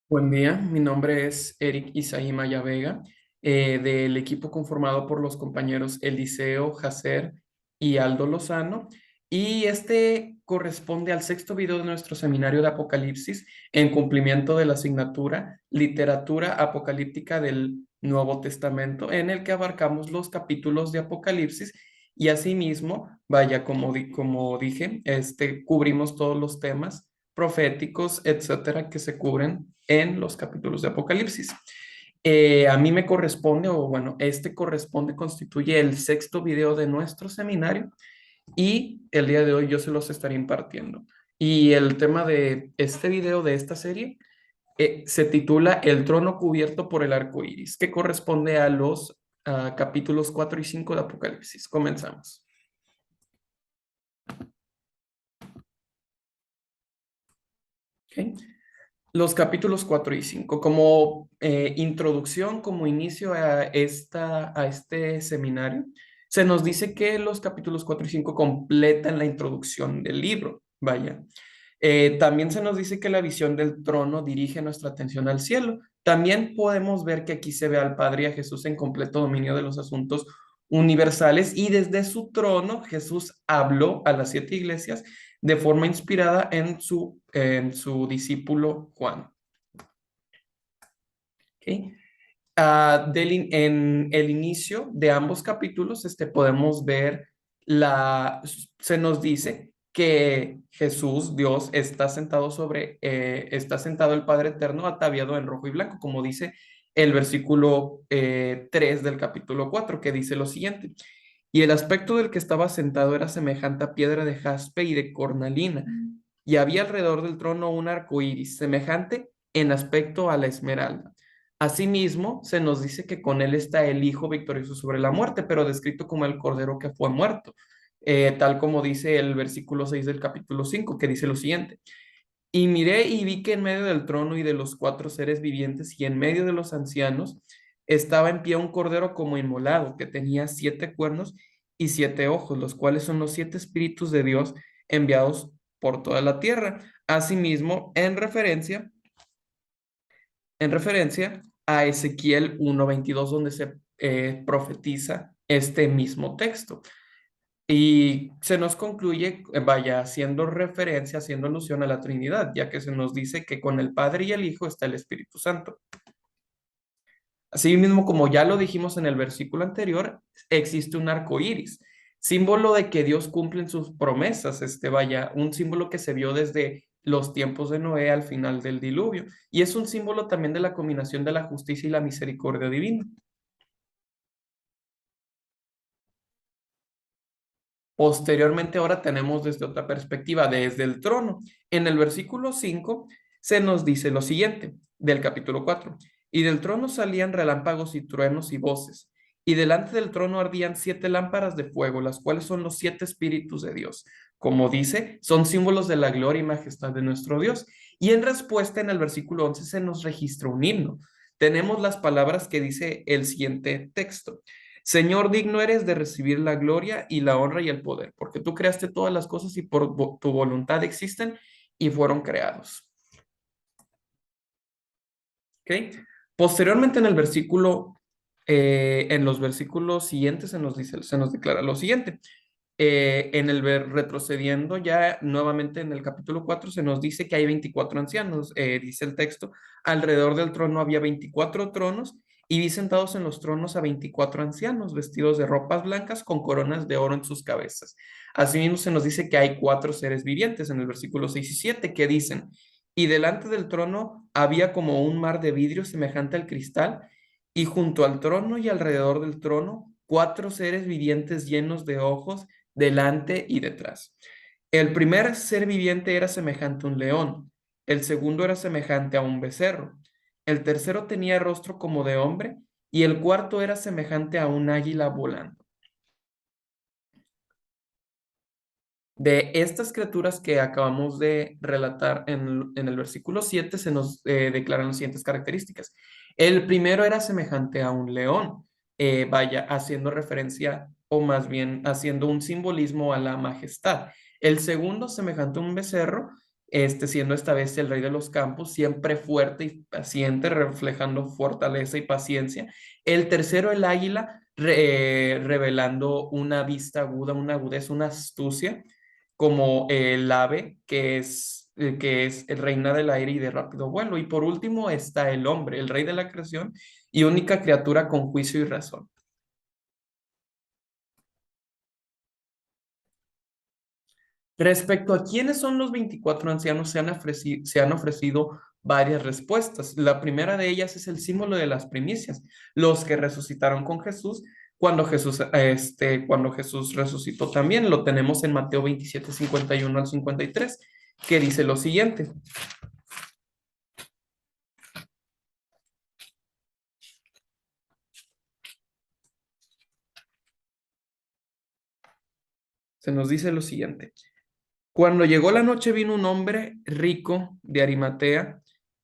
Buen día, mi nombre es Eric Isaí Maya Vega, del equipo conformado por los compañeros Eliseo, Jacer y Aldo Lozano, y este corresponde al sexto video de nuestro seminario de Apocalipsis en cumplimiento de la asignatura Literatura Apocalíptica del Nuevo Testamento, en el que abarcamos los capítulos de Apocalipsis y asimismo, vaya, como dije, cubrimos todos los temas proféticos, etcétera, que se cubren en los capítulos de Apocalipsis. A mí me corresponde, o bueno, constituye el sexto video de nuestro seminario y el día de hoy yo se los estaré impartiendo. Y el tema de este video, de esta serie, se titula El trono cubierto por el arco iris, que corresponde a los capítulos 4 y 5 de Apocalipsis. Comenzamos. ¿Okay? Los capítulos 4 y 5 como introducción, como inicio a este seminario, se nos dice que los capítulos 4 y 5 completan la introducción del libro. Vaya. También se nos dice que la visión del trono dirige nuestra atención al cielo. También podemos ver que aquí se ve al Padre y a Jesús en completo dominio de los asuntos universales y desde su trono Jesús habló a las 7 iglesias de forma inspirada en su discípulo Juan. ¿Okay? En el inicio de ambos capítulos podemos ver se nos dice que Jesús, Dios, está sentado el Padre Eterno ataviado en rojo y blanco, como dice el versículo 3 del capítulo 4, que dice lo siguiente: y el aspecto del que estaba sentado era semejante a piedra de jaspe y de cornalina, y había alrededor del trono un arco iris, semejante en aspecto a la esmeralda. Asimismo, se nos dice que con él está el Hijo victorioso sobre la muerte, pero descrito como el Cordero que fue muerto, tal como dice el versículo 6 del capítulo 5, que dice lo siguiente: y miré y vi que en medio del trono y de los 4 seres vivientes y en medio de los ancianos estaba en pie un cordero como inmolado, que tenía 7 cuernos y 7 ojos, los cuales son los 7 espíritus de Dios enviados por toda la tierra. Asimismo, en referencia a Ezequiel 1:22, donde se profetiza este mismo texto. Y se nos concluye, vaya, haciendo referencia, haciendo alusión a la Trinidad, ya que se nos dice que con el Padre y el Hijo está el Espíritu Santo. Así mismo, como ya lo dijimos en el versículo anterior, existe un arco iris, símbolo de que Dios cumple en sus promesas, vaya, un símbolo que se vio desde los tiempos de Noé al final del diluvio, y es un símbolo también de la combinación de la justicia y la misericordia divina. Posteriormente, ahora tenemos desde otra perspectiva, desde el trono. En el versículo 5 se nos dice lo siguiente, del capítulo 4: y del trono salían relámpagos y truenos y voces, y delante del trono ardían 7 lámparas de fuego, las cuales son los 7 espíritus de Dios. Como dice, son símbolos de la gloria y majestad de nuestro Dios. Y en respuesta, en el versículo 11 se nos registra un himno. Tenemos las palabras que dice el siguiente texto: Señor, digno eres de recibir la gloria y la honra y el poder, porque tú creaste todas las cosas y por tu voluntad existen y fueron creados. ¿Ok? Posteriormente en los versículos siguientes se nos declara lo siguiente. Retrocediendo ya nuevamente en el capítulo 4 se nos dice que hay 24 ancianos, dice el texto: alrededor del trono había 24 tronos y vi sentados en los tronos a 24 ancianos vestidos de ropas blancas con coronas de oro en sus cabezas. Asimismo se nos dice que hay 4 seres vivientes en el versículo 6 y 7 que dicen: y delante del trono había como un mar de vidrio semejante al cristal, y junto al trono y alrededor del trono 4 seres vivientes llenos de ojos delante y detrás. El primer ser viviente era semejante a un león, el segundo era semejante a un becerro, el tercero tenía rostro como de hombre y el cuarto era semejante a un águila volando. De estas criaturas que acabamos de relatar en el versículo 7 se nos declaran las siguientes características. El primero era semejante a un león, vaya, haciendo referencia o más bien haciendo un simbolismo a la majestad. El segundo, semejante a un becerro, siendo esta bestia el rey de los campos, siempre fuerte y paciente, reflejando fortaleza y paciencia. El tercero, el águila, revelando una vista aguda, una agudeza, una astucia, como el ave, que es reina del aire y de rápido vuelo. Y por último está el hombre, el rey de la creación y única criatura con juicio y razón. Respecto a quiénes son los 24 ancianos, se han ofrecido varias respuestas. La primera de ellas es el símbolo de las primicias, los que resucitaron con Jesús cuando Jesús resucitó también. Lo tenemos en Mateo 27, 51 al 53, que dice lo siguiente. Se nos dice lo siguiente. Cuando llegó la noche vino un hombre rico de Arimatea,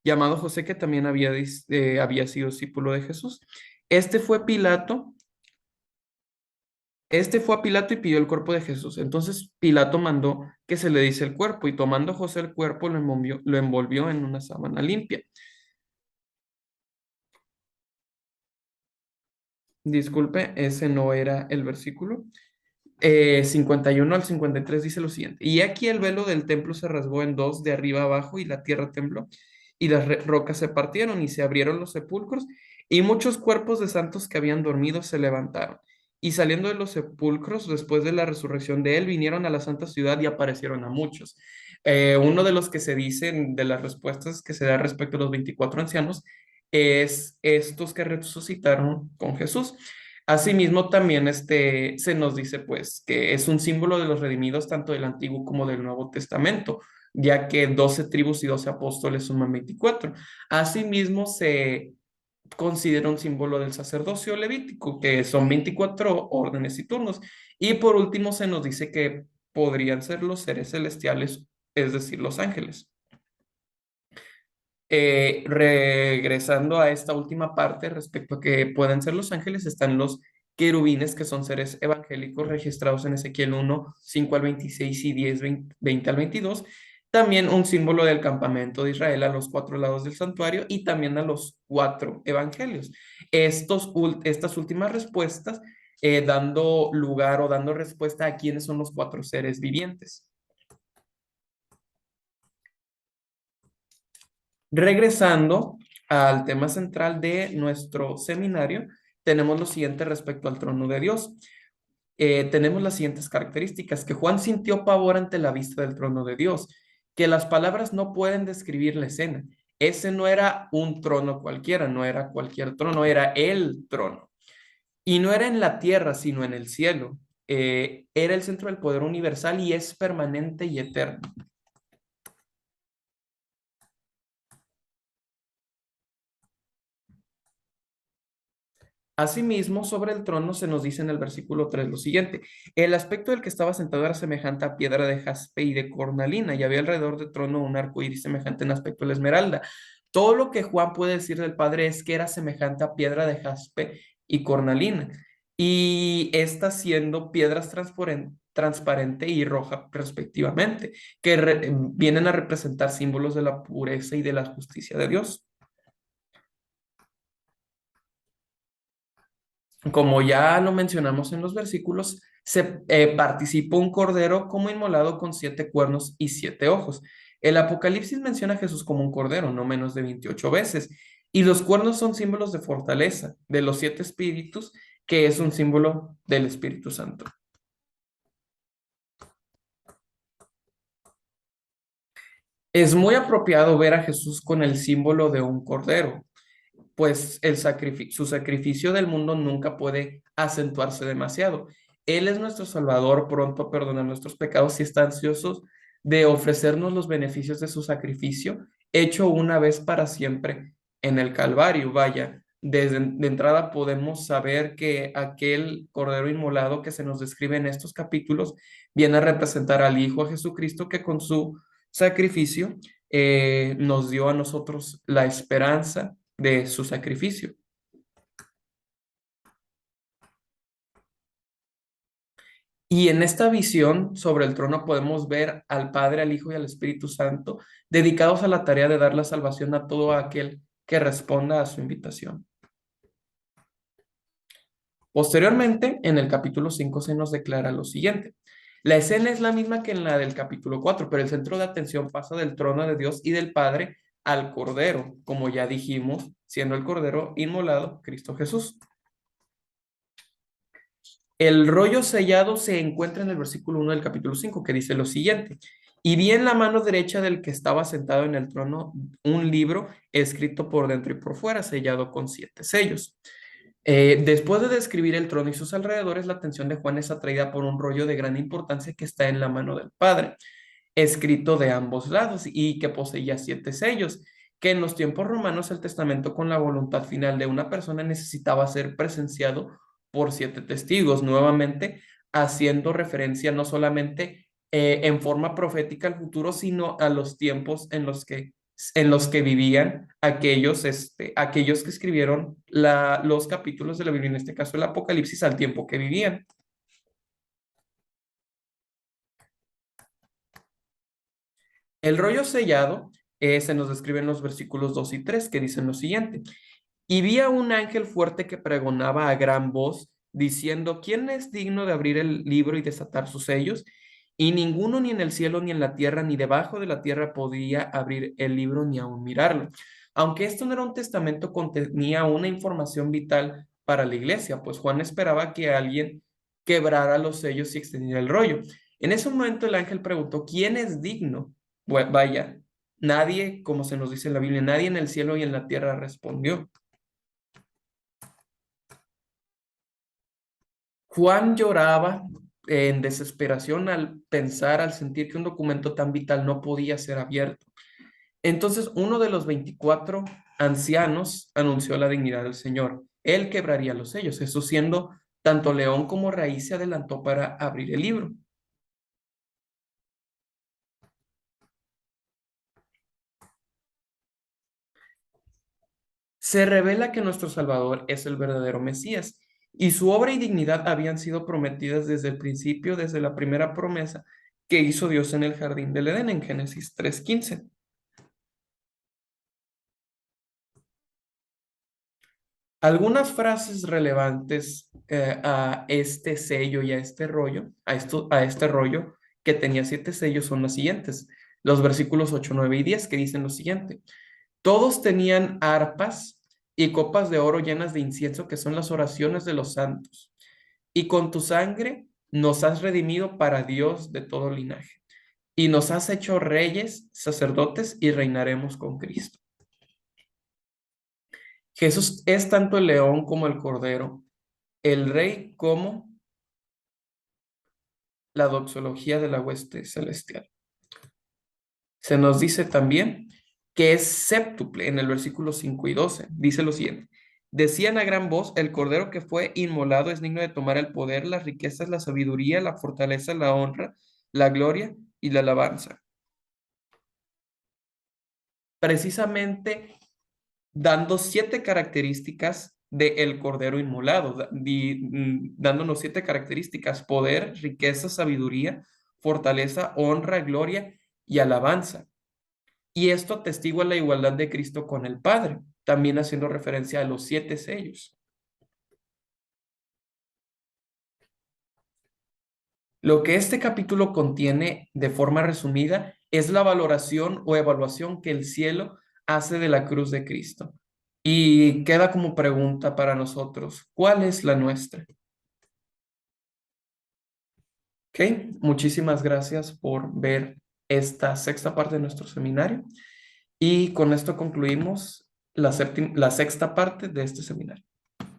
llamado José, que también había sido discípulo de Jesús. Este fue Pilato, este fue a Pilato y pidió el cuerpo de Jesús. Entonces Pilato mandó que se le diese el cuerpo y tomando José el cuerpo lo envolvió en una sábana limpia. Disculpe, ese no era el versículo. 51 al 53 dice lo siguiente. Y aquí el velo del templo se rasgó en dos de arriba abajo y la tierra tembló y las rocas se partieron y se abrieron los sepulcros y muchos cuerpos de santos que habían dormido se levantaron. Y saliendo de los sepulcros, después de la resurrección de él, vinieron a la santa ciudad y aparecieron a muchos. Uno de los que se dicen, de las respuestas que se da respecto a los 24 ancianos, es estos que resucitaron con Jesús. Asimismo, también se nos dice pues que es un símbolo de los redimidos tanto del Antiguo como del Nuevo Testamento, ya que 12 tribus y 12 apóstoles suman 24. Asimismo, se considera un símbolo del sacerdocio levítico, que son 24 órdenes y turnos. Y por último, se nos dice que podrían ser los seres celestiales, es decir, los ángeles. Regresando a esta última parte respecto a que pueden ser los ángeles, están los querubines, que son seres evangélicos registrados en Ezequiel 1, 5 al 26 y 10, 20 al 22. También un símbolo del campamento de Israel a los cuatro lados del santuario y también a los cuatro evangelios. Estas últimas respuestas dando lugar o dando respuesta a quiénes son los cuatro seres vivientes. Regresando al tema central de nuestro seminario, tenemos lo siguiente respecto al trono de Dios. Tenemos las siguientes características: que Juan sintió pavor ante la vista del trono de Dios, que las palabras no pueden describir la escena. Ese no era un trono cualquiera, no era cualquier trono, era el trono. Y no era en la tierra, sino en el cielo. Era el centro del poder universal y es permanente y eterno. Asimismo, sobre el trono se nos dice en el versículo 3 lo siguiente: el aspecto del que estaba sentado era semejante a piedra de jaspe y de cornalina, y había alrededor del trono un arco iris semejante en aspecto a la esmeralda. Todo lo que Juan puede decir del Padre es que era semejante a piedra de jaspe y cornalina, y estas siendo piedras transparente y roja respectivamente, que vienen a representar símbolos de la pureza y de la justicia de Dios. Como ya lo mencionamos en los versículos, participó un cordero como inmolado con 7 cuernos y 7 ojos. El Apocalipsis menciona a Jesús como un cordero, no menos de 28 veces, y los cuernos son símbolos de fortaleza, de los 7 espíritus, que es un símbolo del Espíritu Santo. Es muy apropiado ver a Jesús con el símbolo de un cordero, pues su sacrificio del mundo nunca puede acentuarse demasiado. Él es nuestro Salvador, pronto a perdonar nuestros pecados y está ansioso de ofrecernos los beneficios de su sacrificio, hecho una vez para siempre en el Calvario. Vaya, desde de entrada podemos saber que aquel Cordero inmolado que se nos describe en estos capítulos viene a representar al Hijo Jesucristo, que con su sacrificio nos dio a nosotros la esperanza de su sacrificio. Y en esta visión sobre el trono podemos ver al Padre, al Hijo y al Espíritu Santo dedicados a la tarea de dar la salvación a todo aquel que responda a su invitación. Posteriormente, en el capítulo 5 se nos declara lo siguiente. La escena es la misma que en la del capítulo 4, pero el centro de atención pasa del trono de Dios y del Padre al Cordero, como ya dijimos, siendo el Cordero inmolado, Cristo Jesús. El rollo sellado se encuentra en el versículo 1 del capítulo 5, que dice lo siguiente. Y vi en la mano derecha del que estaba sentado en el trono un libro escrito por dentro y por fuera, sellado con 7 sellos. Después de describir el trono y sus alrededores, la atención de Juan es atraída por un rollo de gran importancia que está en la mano del Padre, escrito de ambos lados y que poseía 7 sellos, que en los tiempos romanos el testamento con la voluntad final de una persona necesitaba ser presenciado por 7 testigos, nuevamente haciendo referencia no solamente en forma profética al futuro, sino a los tiempos en los que vivían aquellos que escribieron los capítulos de la Biblia, en este caso el Apocalipsis, al tiempo que vivían. El rollo sellado se nos describe en los versículos 2 y 3 que dicen lo siguiente. Y vi a un ángel fuerte que pregonaba a gran voz, diciendo, ¿quién es digno de abrir el libro y desatar sus sellos? Y ninguno ni en el cielo, ni en la tierra, ni debajo de la tierra podía abrir el libro ni aun mirarlo. Aunque esto no era un testamento, contenía una información vital para la iglesia, pues Juan esperaba que alguien quebrara los sellos y extendiera el rollo. En ese momento el ángel preguntó, ¿quién es digno? Vaya, nadie, como se nos dice en la Biblia, nadie en el cielo y en la tierra respondió. Juan lloraba en desesperación al pensar, al sentir que un documento tan vital no podía ser abierto. Entonces, uno de los 24 ancianos anunció la dignidad del Señor. Él quebraría los sellos. Jesús, siendo tanto león como raíz, se adelantó para abrir el libro. Se revela que nuestro Salvador es el verdadero Mesías y su obra y dignidad habían sido prometidas desde el principio, desde la primera promesa que hizo Dios en el jardín del Edén en Génesis 3:15. Algunas frases relevantes a este sello y a este rollo, a este rollo que tenía 7 sellos son las siguientes. Los versículos 8, 9 y 10 que dicen lo siguiente. Todos tenían arpas y copas de oro llenas de incienso, que son las oraciones de los santos. Y con tu sangre nos has redimido para Dios de todo linaje. Y nos has hecho reyes, sacerdotes y reinaremos con Cristo. Jesús es tanto el león como el cordero, el rey como la doxología de la hueste celestial. Se nos dice también que es séptuple en el versículo 5 y 12. Dice lo siguiente. Decían a gran voz, el cordero que fue inmolado es digno de tomar el poder, las riquezas, la sabiduría, la fortaleza, la honra, la gloria y la alabanza. Precisamente dando 7 características del cordero inmolado, dándonos 7 características: poder, riqueza, sabiduría, fortaleza, honra, gloria y alabanza. Y esto atestigua la igualdad de Cristo con el Padre, también haciendo referencia a los 7 sellos. Lo que este capítulo contiene de forma resumida es la valoración o evaluación que el cielo hace de la cruz de Cristo. Y queda como pregunta para nosotros, ¿cuál es la nuestra? Ok, muchísimas gracias por ver esta sexta parte de nuestro seminario y con esto concluimos la sexta parte de este seminario.